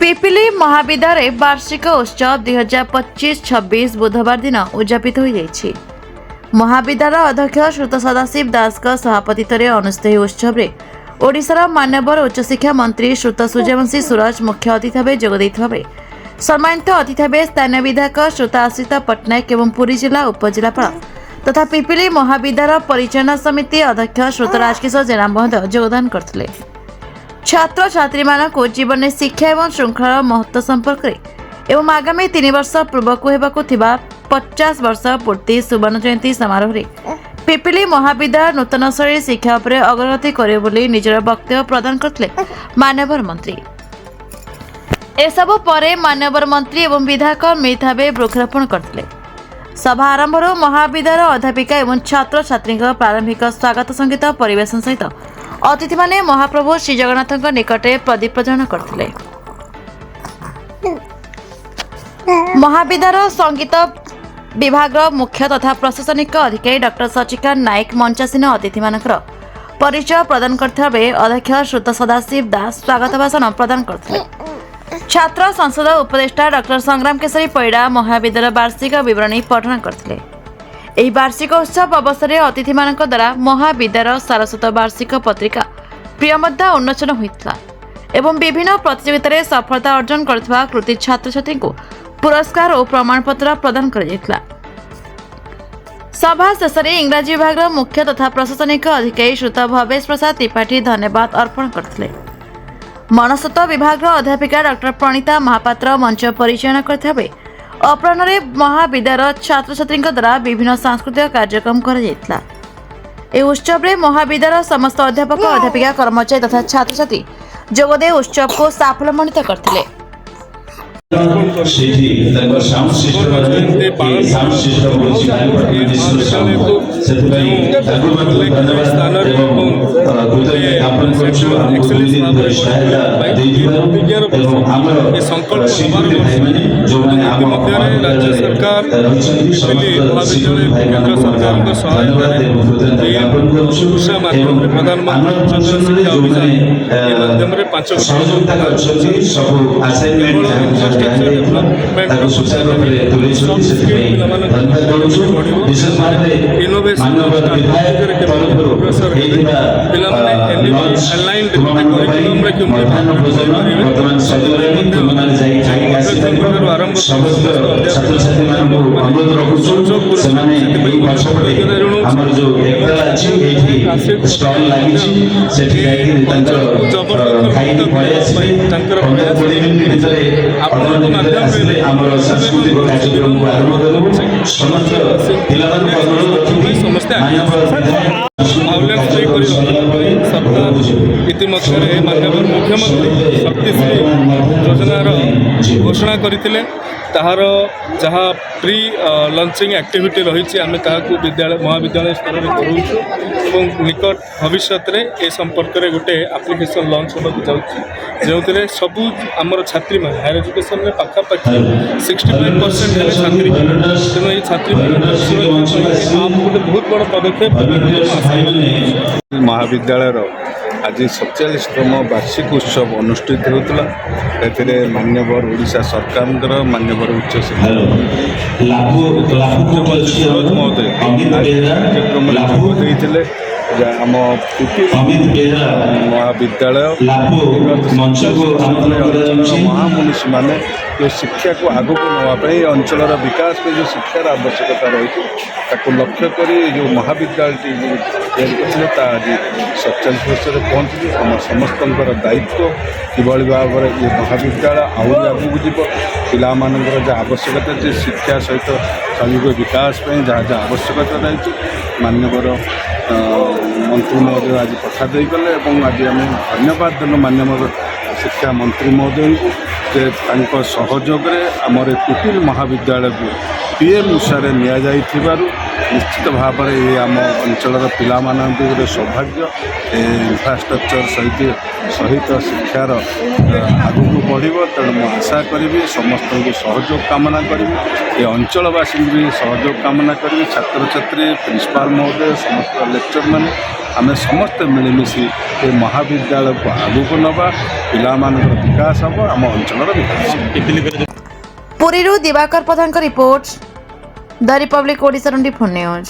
पिपिली महाविद्यालय वार्षिक उत्सव 2025-26 बुधवार दिन उद्यापित हो जाइछि। महाविद्यालय अध्यक्ष श्रुत सदाशिव दास सभापतित्व अनुष्ठित उत्सव में ओडिशार मान्यवर उच्चशिक्षा मंत्री श्रुत सूर्यवंशी सूरज मुख्य अतिथि भाव जोगदेइथिबा सम्मानित अतिथि भाव स्थानीय विधायक श्रुत आश्रित पट्टनायक एवं पुरी जिला उपजिलापाल तथा पिपिली महाविद्यालय परिचालना समिति अध्यक्ष श्रुत राजकिशोर जेना महोदय योगदान करथिले। छात्र छात्री मानक जीवन में शिक्षा एवं श्रृंखलार महत्व संपर्क एवं आगामी 3 वर्ष पूर्वक हेबाकु थिबा 50 वर्ष पूर्ति सुवर्ण जयंती समारोह रे पिपिली महाविद्यालय नूतन शैली शिक्षा पर अग्रगति करे बोली निजर वक्तव्य प्रदान करथिले मान्यवर मंत्री। एसबु परे मान्यवर मंत्री एवं विधायक मिलित भावे वृक्षारोपण करथिले। सभा आरंभ महाविद्यालय अध्यापिका एवं छात्र छात्री प्रारंभिक स्वागत संगीत परिवेशन सहित अतिथि माने महाप्रभु श्री जगन्नाथ निकटे प्रदीप प्रज्वलन करथिले। महाविद्यालय संगीत विभाग मुख्य तथा प्रशासनिक अधिकारी डॉक्टर सचिकांत नायक मंचासीन अतिथि मानकर परिचय प्रदान करथिबा बेले अध्यक्ष श्रुत सदाशिव दास स्वागत भाषण प्रदान करथिले। छात्र संसद उपदेष्टा डॉक्टर संग्राम केशरी पैड़ा महाविद्यालय वार्षिक विवरणी पठन करथिले। ଏହି ବାର୍ଷିକ ଉତ୍ସବ ଅବସରରେ ଅତିଥିମାନଙ୍କ ଦ୍ୱାରା ମହାବିଦ୍ୟାଳୟ ସାରସ୍ୱତ ବାର୍ଷିକ ପତ୍ରିକା ପ୍ରିୟ ମଧ୍ୟ ଉନ୍ମୋଚନ ହୋଇଥିଲା ଏବଂ ବିଭିନ୍ନ ପ୍ରତିଯୋଗିତାରେ ସଫଳତା ଅର୍ଜନ କରିଥିବା କୃତି ଛାତ୍ରଛାତ୍ରୀଙ୍କୁ ପୁରସ୍କାର ଓ ପ୍ରମାଣପତ୍ର ପ୍ରଦାନ କରାଯାଇଥିଲା। ସଭା ଶେଷରେ ଇଂରାଜୀ ବିଭାଗର ମୁଖ୍ୟ ତଥା ପ୍ରଶାସନିକ ଅଧିକାରୀ ଶ୍ରୁତ ଭବେଶ ପ୍ରସାଦ ତ୍ରିପାଠୀ ଧନ୍ୟବାଦ ଅର୍ପଣ କରିଥିଲେ। ମନସ୍ତତ୍ତ୍ୱ ବିଭାଗର ଅଧ୍ୟାପିକା ଡକ୍ଟର ପ୍ରଣିତା ମହାପାତ୍ର ମଞ୍ଚ ପରିଚାଳନା କରିଥିବା ବେଳେ अपराह्न महाविद्यालय छात्र छात्री द्वारा विभिन्न सांस्कृतिक कार्यक्रम कर उत्सव में महाविद्यालय समस्त अध्यापक अध्यापिका कर्मचारी तथा छात्र छात्री जोगदे उत्सव को साफल्यमंडित करथिले। राज्य सरकार केंद्र सरकार इतिमध्य माननीय मुख्यमंत्री शक्तिश्री योजनार घोषणा करथिले। ताहार जहाँ प्री लॉन्चिंग एक्टिविटी रही आम विद्यालय महाविद्यालय स्तर में करूँ और निकट भविष्य में ए संपर्क में गोटे एप्लिकेशन लॉन्च होगा जो सबू आमर छात्री मान हायर एजुकेशन में पाखापाखि 65% है छात्री तेणु ये छात्री गोटे बहुत बड़ पदक्षेप महाविद्यालय आज 47तम वार्षिक उत्सव अनुष्ठित होता। मान्यवर ओडिशा सरकार मान्यवर उच्च शिक्षा महोदय कार्यक्रम देते आम महाविद्यालय महामुनिषी मैंने जो शिक्षा को आगू नापी अंचल विकास में जो शिक्षार आवश्यकता रही लक्ष्य कर जो महाविद्यालय आज 47 वर्ष पहुँची आम समस्त दायित्व किभली भाव ये महाविद्यालय आहरी आगू जीव पिला जहाँ आवश्यकता है शिक्षा सहित सामूहिक विकास जहाँ जहाँ आवश्यकता रही मान्यवर मंत्री महोदय आज पठा दे गले और आज आम धन्यवाद देलु मान्यवर शिक्षा मंत्री महोदय को जे सहयोग आमर पिपिल महाविद्यालय को PM ଅନୁସାରେ ନିଆଯାଇଥିବାରୁ ନିଶ୍ଚିତ ଭାବରେ ଏ ଆମ ଅଞ୍ଚଳର ପିଲାମାନଙ୍କୁ ଗୋଟେ ସୌଭାଗ୍ୟ ଏ ଇନଫ୍ରାଷ୍ଟ୍ରକ୍ଚର ସହିତ ଶିକ୍ଷାର ଆଗକୁ ବଢ଼ିବ। ତେଣୁ ମୁଁ ଆଶା କରିବି ସମସ୍ତଙ୍କୁ ସହଯୋଗ କାମନା କରିବି, ଏ ଅଞ୍ଚଳବାସୀଙ୍କୁ ବି ସହଯୋଗ କାମନା କରିବି। ଛାତ୍ରଛାତ୍ରୀ, ପ୍ରିନ୍ସିପାଲ ମହୋଦୟ, ସମସ୍ତ ଲେକ୍ଚରମାନେ ଆମେ ସମସ୍ତେ ମିଳିମିଶି ଏ ମହାବିଦ୍ୟାଳୟକୁ ଆଗକୁ ନେବା, ପିଲାମାନଙ୍କର ବିକାଶ ହେବ, ଆମ ଅଞ୍ଚଳର ବିକାଶ ହେବ। ପୁରୀରୁ ଦିବାକର ପ୍ରଧାନଙ୍କ ରିପୋର୍ଟ, ଦ ରିପବ୍ଲିକ ଓଡ଼ିଶା 24 ନ୍ୟୁଜ୍।